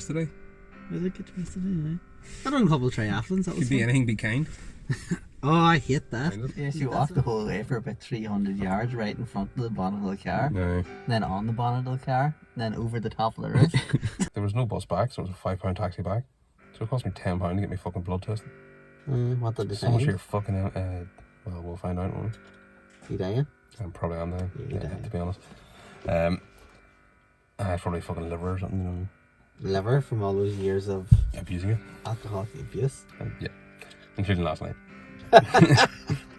yesterday. Was it get dressed today? I done a couple of triathlons. That was Could be fun. anything, be kind. Oh, I hate that. Yes, you walked the whole way for about 300 yards right in front of the bonnet of the car, No. then on the bonnet of the car, then over the top of the roof. There was no bus back, so it was a £5 taxi back. So it cost me £10 to get me fucking blood tested. What did they So much say? for your fucking, well, we'll find out, won't we? You dying? I'm probably on there, Yeah, you're to be honest. It's probably fucking liver or something, you know. Liver from all those years of Abusing it. alcoholic abuse. Yeah. Including last night.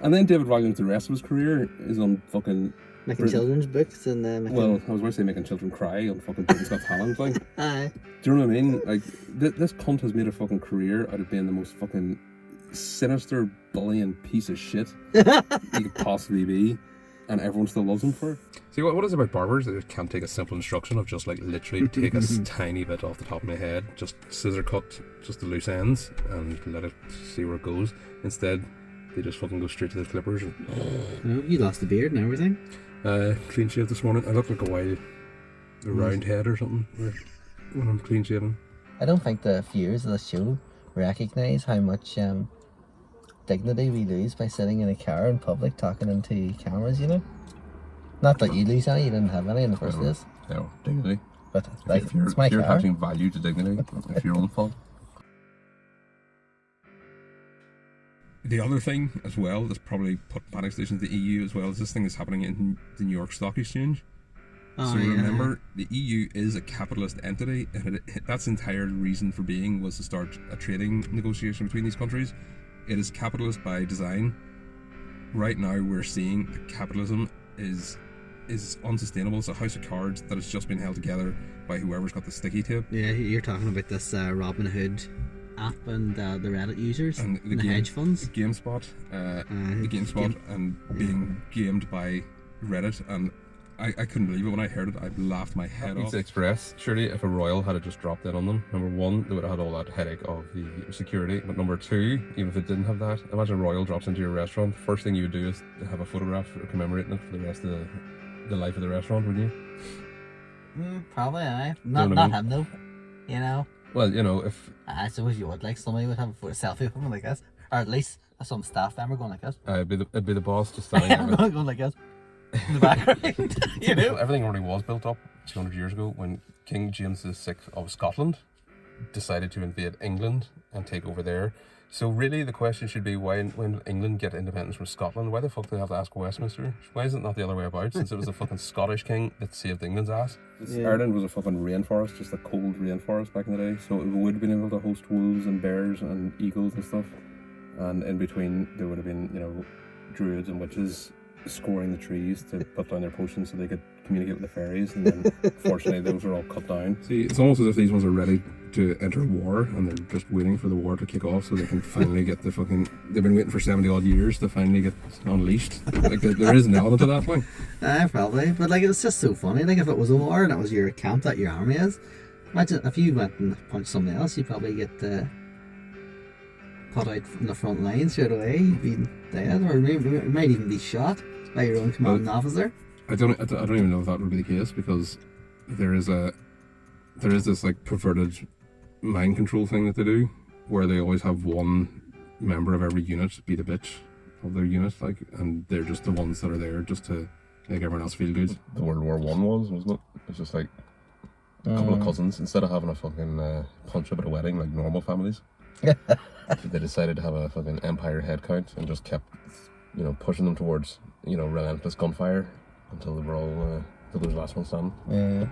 And then David Ragland, the rest of his career is on fucking... Making children's books and making... Well, I was going to say making children cry on fucking Britain's Got Talent, like. Aye. Do you know what I mean? Like, this cunt has made a fucking career out of being the most fucking sinister, bullying piece of shit he could possibly be, and everyone still loves him for it. See, what is it about barbers that can't take a simple instruction of just like literally take a tiny bit off the top of my head, just scissor cut just the loose ends and let it see where it goes. Instead, they just fucking go straight to the clippers. And, Oh, you lost the beard and everything. clean shave this morning. I look like a round head or something when I'm clean shaven. I don't think the viewers of the show recognise how much dignity we lose by sitting in a car in public talking into cameras, you know? Not that you lose any, you didn't have any in the first place. No, dignity. But like, If you're it's my car. attaching value to dignity, it's your own fault. The other thing as well that's probably put panic stations in the EU as well is this thing that's happening in the New York Stock Exchange. Oh, So yeah. remember, the EU is a capitalist entity, and that's entire reason for being was to start a trading negotiation between these countries. It is capitalist by design. Right now, we're seeing that capitalism is unsustainable. It's a house of cards that has just been held together by whoever's got the sticky tape. Yeah, you're talking about this Robin Hood app and the Reddit users And and the hedge funds. GameSpot, and being gamed by Reddit, and I couldn't believe it when I heard it. I laughed my head off. Pizza Express, surely if a royal had just dropped in on them, number one, they would have had all that headache of the security, but number two, even if it didn't have that, imagine a royal drops into your restaurant, the first thing you would do is have a photograph commemorating it for the rest of the life of the restaurant, wouldn't you? Probably, aye. know Not what I him though, you know? Well, you know, if I suppose you would, like, somebody would have a photo selfie of him like this, or at least some staff member going like this. it'd be the boss just standing there. going like this in the background, you know? Everything already was built up 200 years ago when King James VI of Scotland decided to invade England and take over there. So really the question should be, when England get independence from Scotland, why the fuck do they have to ask Westminster? Why is it not the other way about, since it was the fucking Scottish king that saved England's ass? Yeah. Ireland was a fucking rainforest, just a cold rainforest back in the day, so it would have been able to host wolves and bears and eagles and stuff. And in between there would have been, you know, druids and witches scoring the trees to put down their potions so they could communicate with the fairies, and then fortunately those were all cut down. See, it's almost as if these ones are ready to enter a war and they're just waiting for the war to kick off so they can finally get the fucking... They've been waiting for 70 odd years to finally get unleashed. Like, there is an element to that thing. Probably, but like it's just so funny. Like if it was a war and it was your camp that your army is, imagine if you went and punched somebody else, you'd probably get put out from the front line straight away. You'd be dead, or maybe you might even be shot by your own commanding officer. I don't even know if that would be the case, because there is this like perverted mind control thing that they do, where they always have one member of every unit be the bitch of their unit, like, and they're just the ones that are there just to make everyone else feel good. The World War I wasn't it? It's just like a couple of cousins, instead of having a fucking punch up at a wedding like normal families, they decided to have a fucking empire head count and just kept, you know, pushing them towards, you know, relentless gunfire until they were all, until there was the last one standing. Yeah.